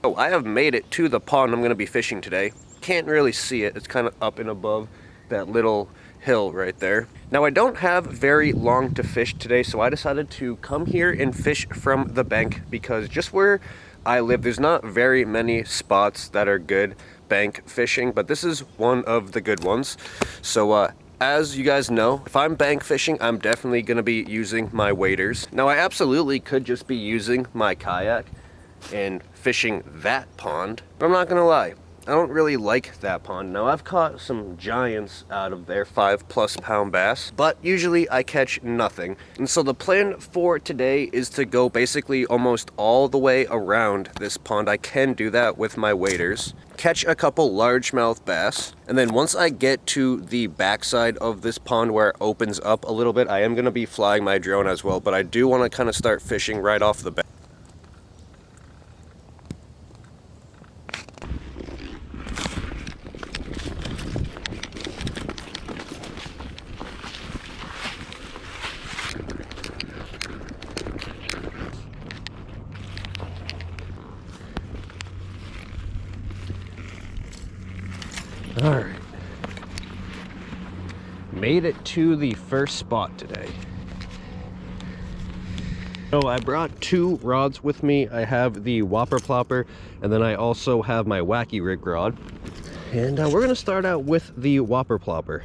Oh, I have made it to the pond I'm going to be fishing today. Can't really see it. It's kind of up and above that little hill right there. Now, I don't have very long to fish today, so I decided to come here and fish from the bank because just where I live, there's not very many spots that are good bank fishing, but this is one of the good ones. So, as you guys know, if I'm bank fishing, I'm definitely going to be using my waders. Now, I absolutely could just be using my kayak and fishing that pond, but I'm not gonna lie, I don't really like that pond. Now, I've caught some giants out of there, 5+ pound bass, but usually I catch nothing. And so the plan for today is to go basically almost all the way around this pond. I can do that with my waders, catch a couple largemouth bass, and then once I get to the backside of this pond where it opens up a little bit, I am gonna be flying my drone as well, but I do wanna kind of start fishing right off the bat. Alright, made it to the first spot today. So I brought 2 rods with me. I have the Whopper Plopper, and then I also have my Wacky rig rod. And we're going to start out with the Whopper Plopper.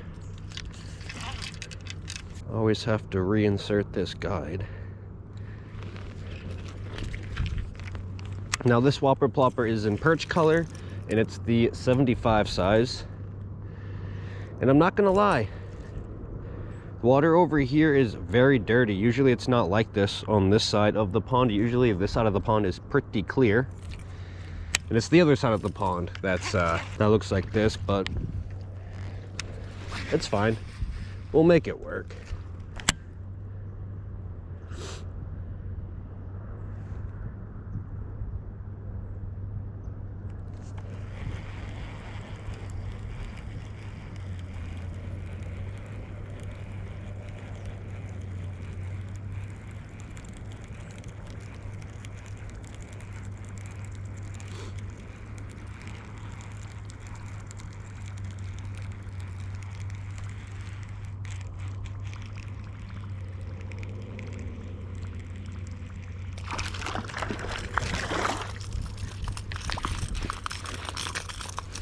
Always have to reinsert this guide. Now, this Whopper Plopper is in perch color, and it's the 75 size. And I'm not gonna lie, the water over here is very dirty. Usually it's not like this on this side of the pond. Usually this side of the pond is pretty clear, and it's the other side of the pond that's that looks like this, but it's fine, we'll make it work.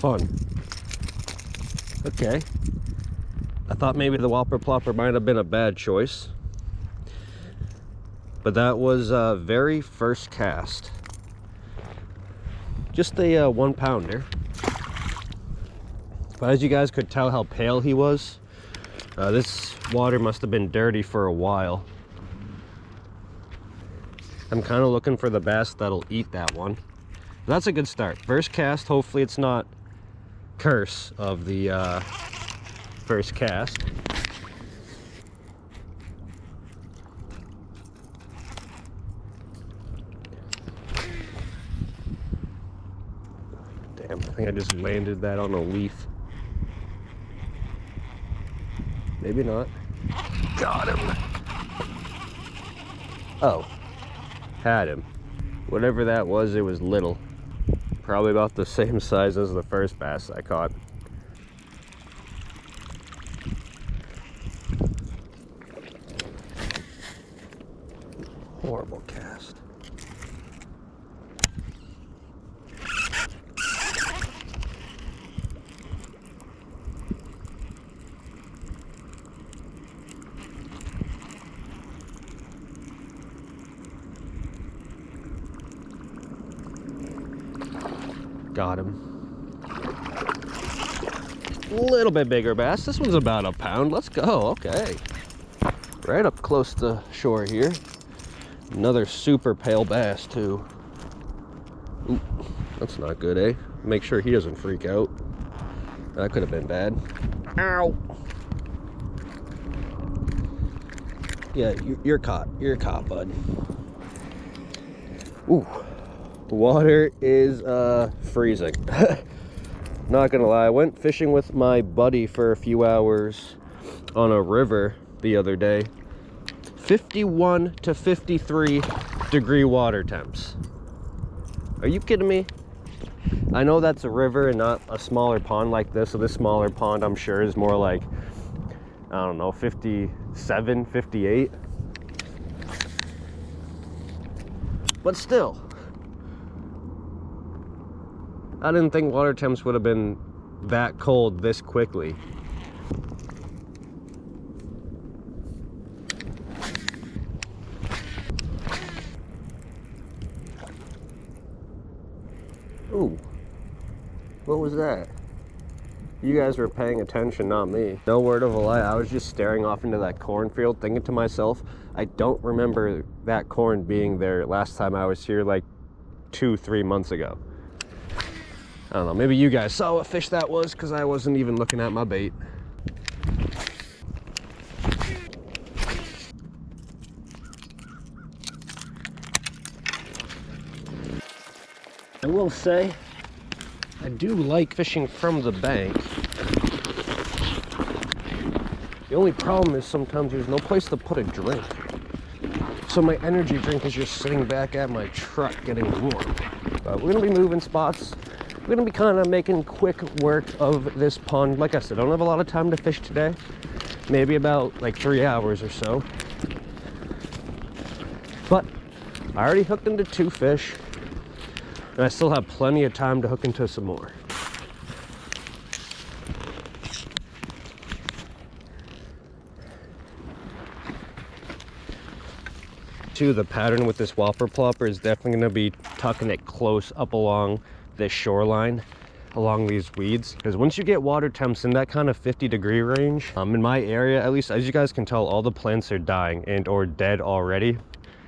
Fun. Okay, I thought maybe the Whopper Plopper might have been a bad choice, but that was very first cast. Just a 1 pounder, but as you guys could tell how pale he was, this water must have been dirty for a while. I'm kind of looking for the bass that'll eat that one. That's a good start. First cast, hopefully it's not curse of the first cast. Damn, I think I just landed that on a leaf. Maybe not. Got him. Oh, had him. Whatever that was, it was little. Probably about the same size as the first bass I caught. Horrible cast. Got him. A little bit bigger bass. This one's about a pound. Let's go. Okay. Right up close to shore here. Another super pale bass too. Ooh, that's not good, eh? Make sure he doesn't freak out. That could have been bad. Ow! Yeah, you're caught. You're caught, bud. Ooh. The water is freezing. Not gonna lie, I went fishing with my buddy for a few hours on a river the other day. 51 to 53 degree water temps. Are you kidding me? I know that's a river and not a smaller pond like this, so this smaller pond I'm sure is more like, I don't know, 57, 58. But still, I didn't think water temps would have been that cold this quickly. Ooh, what was that? You guys were paying attention, not me. No word of a lie, I was just staring off into that cornfield thinking to myself, I don't remember that corn being there last time I was here, like 2-3 months ago. I don't know, maybe you guys saw what fish that was because I wasn't even looking at my bait. I will say, I do like fishing from the bank. The only problem is sometimes there's no place to put a drink. So my energy drink is just sitting back at my truck getting warm. But we're gonna be moving spots. We're gonna be kind of making quick work of this pond. Like I said, I don't have a lot of time to fish today. Maybe about like 3 hours or so. But I already hooked into 2 fish. And I still have plenty of time to hook into some more. The pattern with this whopper plopper is definitely going to be tucking it close up along this shoreline, along these weeds, because once you get water temps in that kind of 50-degree range, in my area at least, as you guys can tell, all the plants are dying and or dead already.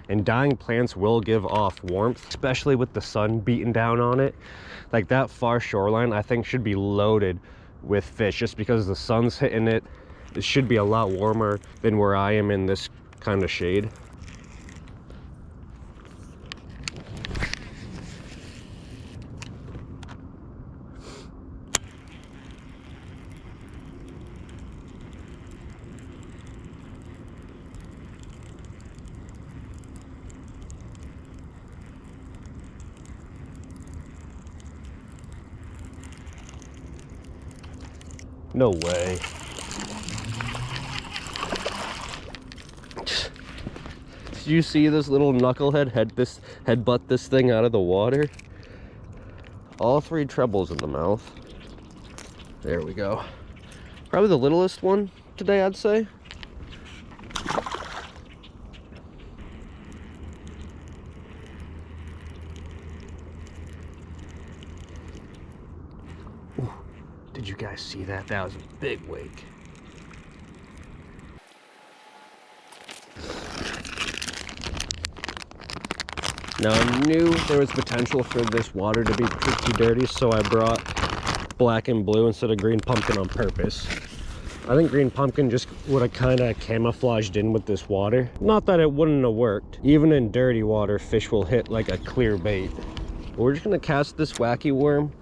And dying plants will give off warmth, especially with the sun beating down on it. Like that far shoreline I think should be loaded with fish, just because the sun's hitting it. It should be a lot warmer than where I am in this kind of shade. No way. Did you see this little knucklehead headbutt this thing out of the water? All 3 trebles in the mouth. There we go. Probably the littlest one today, I'd say. Did you guys see that? That was a big wake. Now I knew there was potential for this water to be pretty dirty, so I brought black and blue instead of green pumpkin on purpose. I think green pumpkin just would have kind of camouflaged in with this water. Not that it wouldn't have worked. Even in dirty water, fish will hit like a clear bait. But we're just gonna cast this wacky worm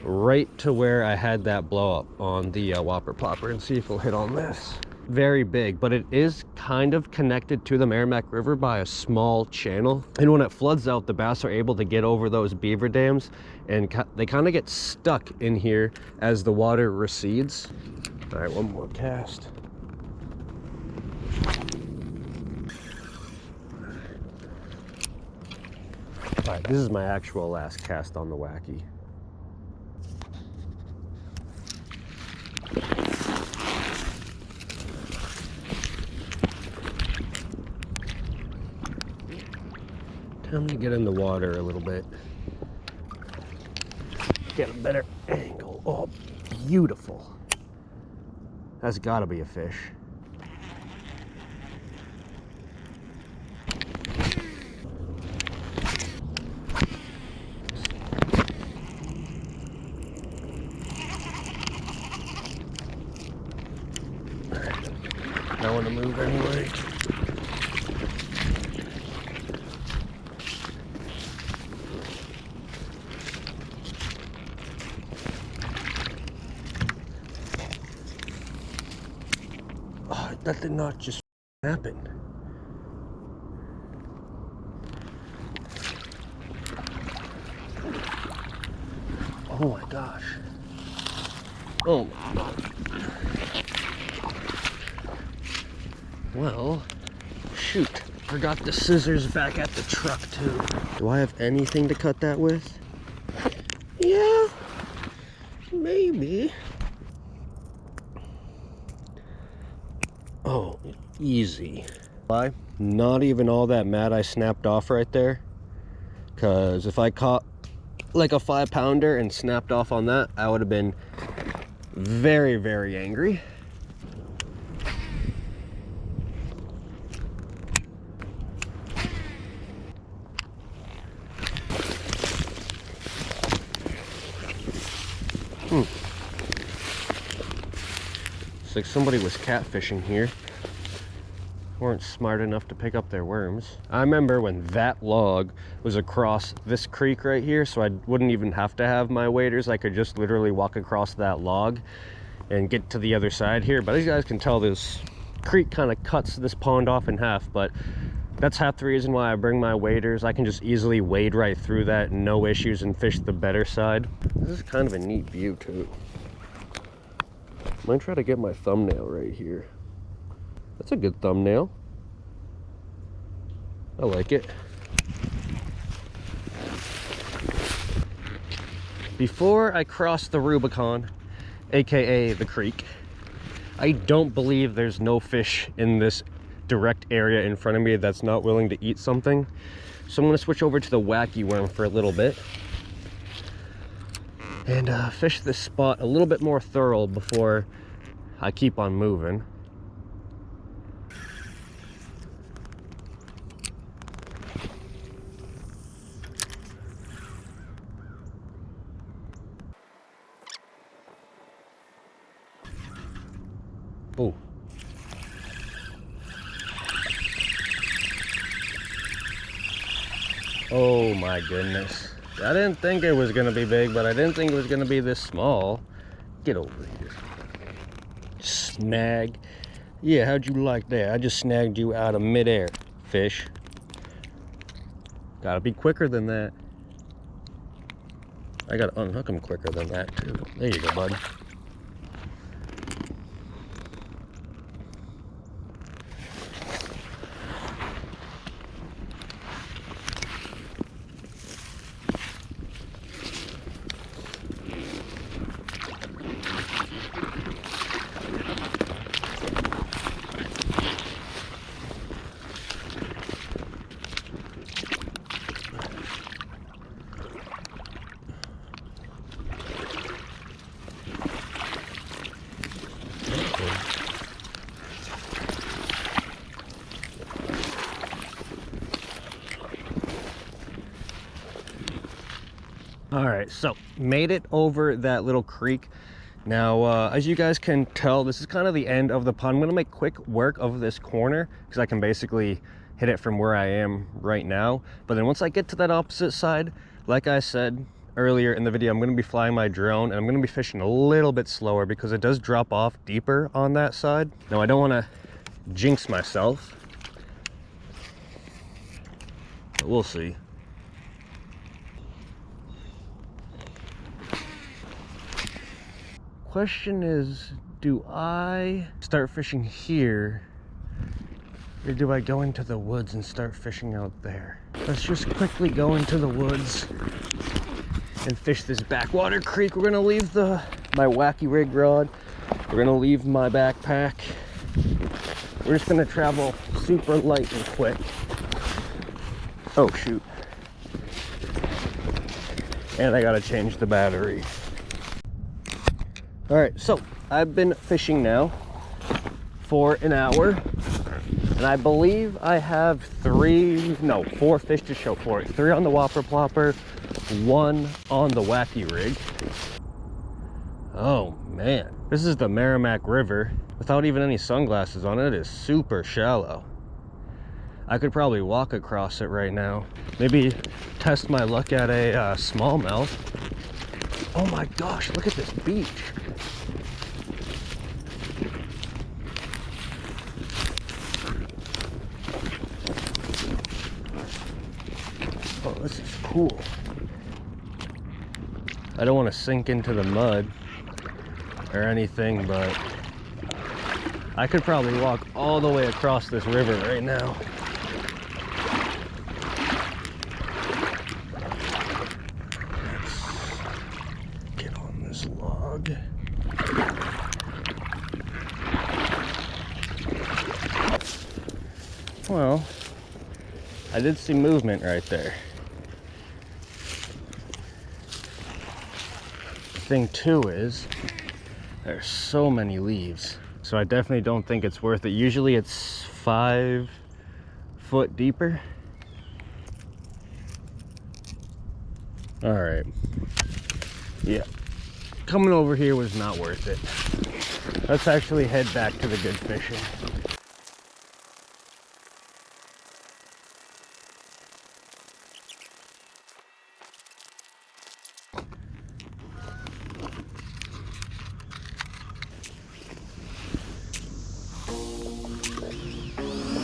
right to where I had that blow up on the whopper plopper and see if it'll hit on this. Very big, but it is kind of connected to the Merrimack River by a small channel, and when it floods out, the bass are able to get over those beaver dams, and they kind of get stuck in here as the water recedes. All right, one more cast. All right, this is my actual last cast on the Wacky. Time to get in the water a little bit. Get a better angle. Oh, beautiful. That's gotta be a fish. I want to move anyway. Oh, that did not just happen. Oh my gosh. Oh my God. Well, shoot. Forgot the scissors back at the truck too. Do I have anything to cut that with? Yeah, maybe. Oh, easy. Why? Not even all that mad I snapped off right there. Because if I caught like a 5-pounder and snapped off on that, I would have been very, very angry. It's like somebody was catfishing here. Weren't smart enough to pick up their worms. I remember when that log was across this creek right here, so I wouldn't even have to have my waders. I could just literally walk across that log and get to the other side here. But as you guys can tell, this creek kind of cuts this pond off in half, but that's half the reason why I bring my waders. I can just easily wade right through that, no issues, and fish the better side. This is kind of a neat view too. Might try to get my thumbnail right here. That's a good thumbnail. I like it. Before I cross the Rubicon, aka the creek, I don't believe there's no fish in this direct area in front of me that's not willing to eat something. So I'm going to switch over to the Wacky worm for a little bit and fish this spot a little bit more thorough before I keep on moving. Oh. Oh my goodness. I didn't think it was gonna be big, but I didn't think it was gonna be this small. Get over here. Snag. Yeah, how'd you like that? I just snagged you out of midair, fish. Gotta be quicker than that. I gotta unhook him quicker than that too. There you go, bud. All right, so made it over that little creek. Now, as you guys can tell, this is kind of the end of the pond. I'm gonna make quick work of this corner because I can basically hit it from where I am right now. But then once I get to that opposite side, like I said earlier in the video, I'm gonna be flying my drone and I'm gonna be fishing a little bit slower because it does drop off deeper on that side. Now, I don't wanna jinx myself, but we'll see. Question is, do I start fishing here or do I go into the woods and start fishing out there? Let's just quickly go into the woods and fish this backwater creek. We're gonna leave my Wacky rig rod. We're gonna leave my backpack. We're just gonna travel super light and quick. Oh shoot. And I gotta change the battery. All right, so I've been fishing now for an hour and I believe I have 4 fish to show for it. 3 on the Whopper Plopper, 1 on the Wacky rig. Oh man, this is the Merrimack River. Without even any sunglasses on, it is super shallow. I could probably walk across it right now. Maybe test my luck at a smallmouth. Oh my gosh, look at this beach. Oh, this is cool. I don't want to sink into the mud or anything, but I could probably walk all the way across this river right now. Let's get on this log. Well, I did see movement right there. Thing too is there's so many leaves, so I definitely don't think it's worth it. Usually it's 5 foot deeper. All right, yeah, coming over here was not worth it. Let's actually head back to the good fishing.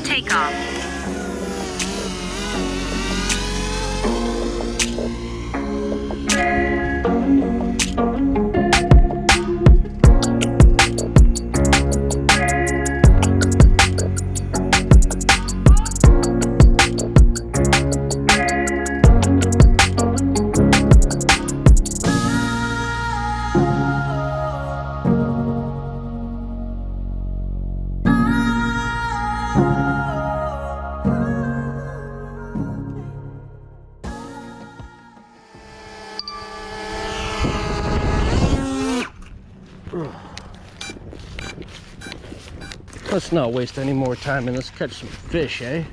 Take off. Let's not waste any more time and let's catch some fish, eh?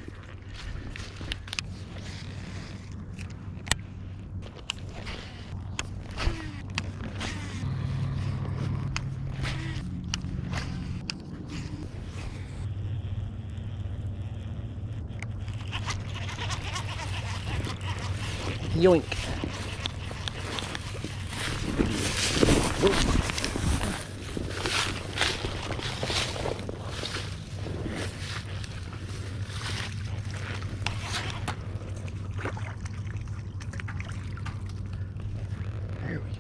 Yoink. There we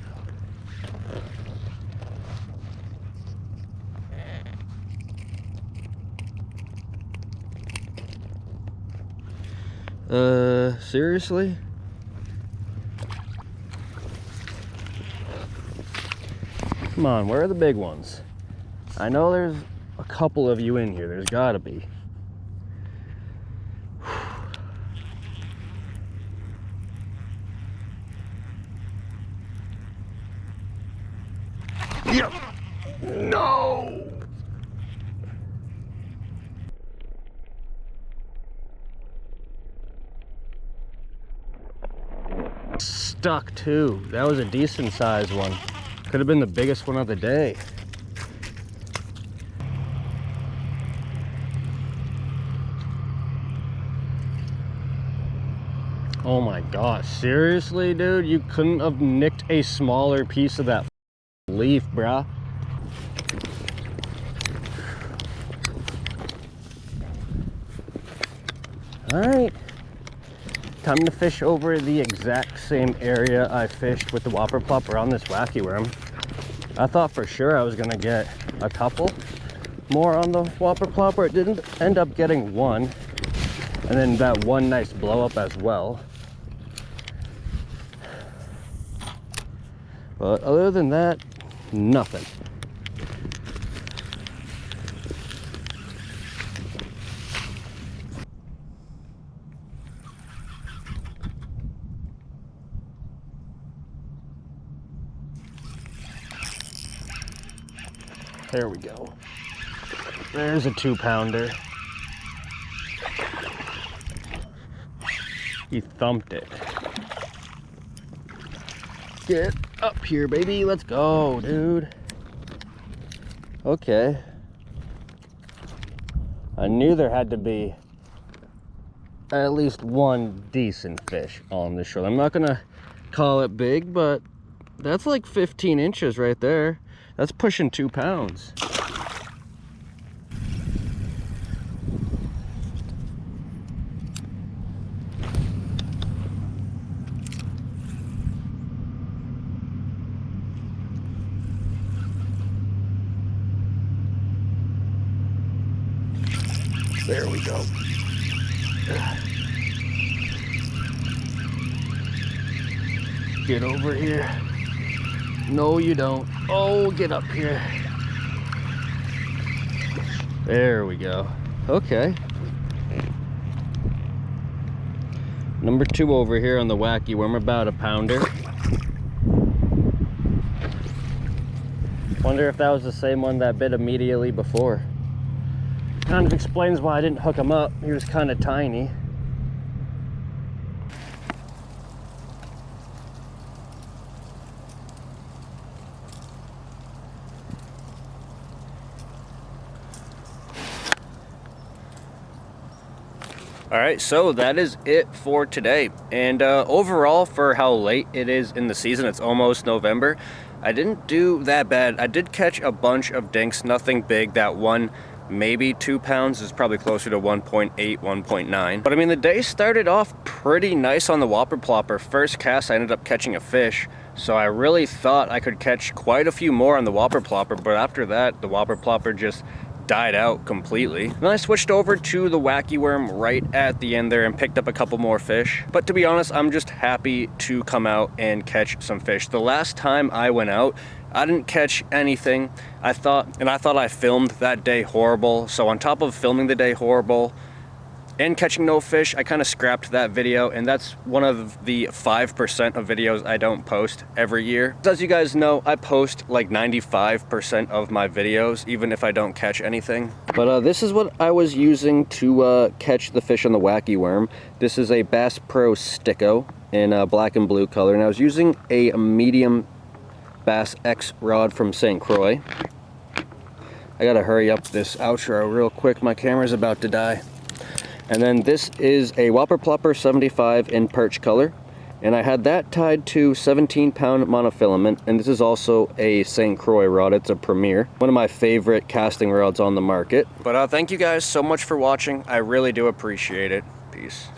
go. Seriously? Come on, where are the big ones? I know there's a couple of you in here. There's gotta be. Yep. No! Stuck too. That was a decent sized one. Could have been the biggest one of the day. Oh my gosh, seriously, dude? You couldn't have nicked a smaller piece of that leaf, bruh. All right, time to fish over the exact same area I fished with the whopper plopper on this wacky worm. I thought for sure I was gonna get a couple more on the whopper plopper. It didn't end up getting one, and then that one nice blow up as well. But other than that, nothing. There we go. There's a 2-pounder. He thumped it. Get up here, baby. Let's go, dude. Okay. I knew there had to be at least one decent fish on the shore. I'm not gonna call it big, but that's like 15 inches right there. That's pushing 2 pounds. There we go. Get over here. No, you don't. Oh, get up here. There we go. Okay. Number 2 over here on the Wacky worm, about a pounder. Wonder if that was the same one that bit immediately before. Kind of explains why I didn't hook him up. He was kind of tiny. All right, so that is it for today. And overall, for how late it is in the season, it's almost November, I didn't do that bad. I did catch a bunch of dinks, nothing big. That one, maybe 2 pounds, is probably closer to 1.8, 1.9. But I mean, the day started off pretty nice on the whopper plopper. First cast, I ended up catching a fish. So I really thought I could catch quite a few more on the whopper plopper, but after that, the whopper plopper just died out completely. Then I switched over to the Wacky worm right at the end there and picked up a couple more fish. But to be honest, I'm just happy to come out and catch some fish. The last time I went out, I didn't catch anything. I thought I filmed that day horrible. So on top of filming the day horrible and catching no fish, I kind of scrapped that video, and that's one of the 5% of videos I don't post every year. As you guys know, I post like 95% of my videos, even if I don't catch anything. But this is what I was using to catch the fish on the Wacky worm. This is a Bass Pro Sticko in black and blue color, and I was using a medium Bass X rod from St. Croix. I gotta hurry up this outro real quick, my camera's about to die. And then this is a Whopper Plopper 75 in perch color, and I had that tied to 17-pound monofilament, and this is also a St. Croix rod. It's a Premier, one of my favorite casting rods on the market. But thank you guys so much for watching. I really do appreciate it. Peace.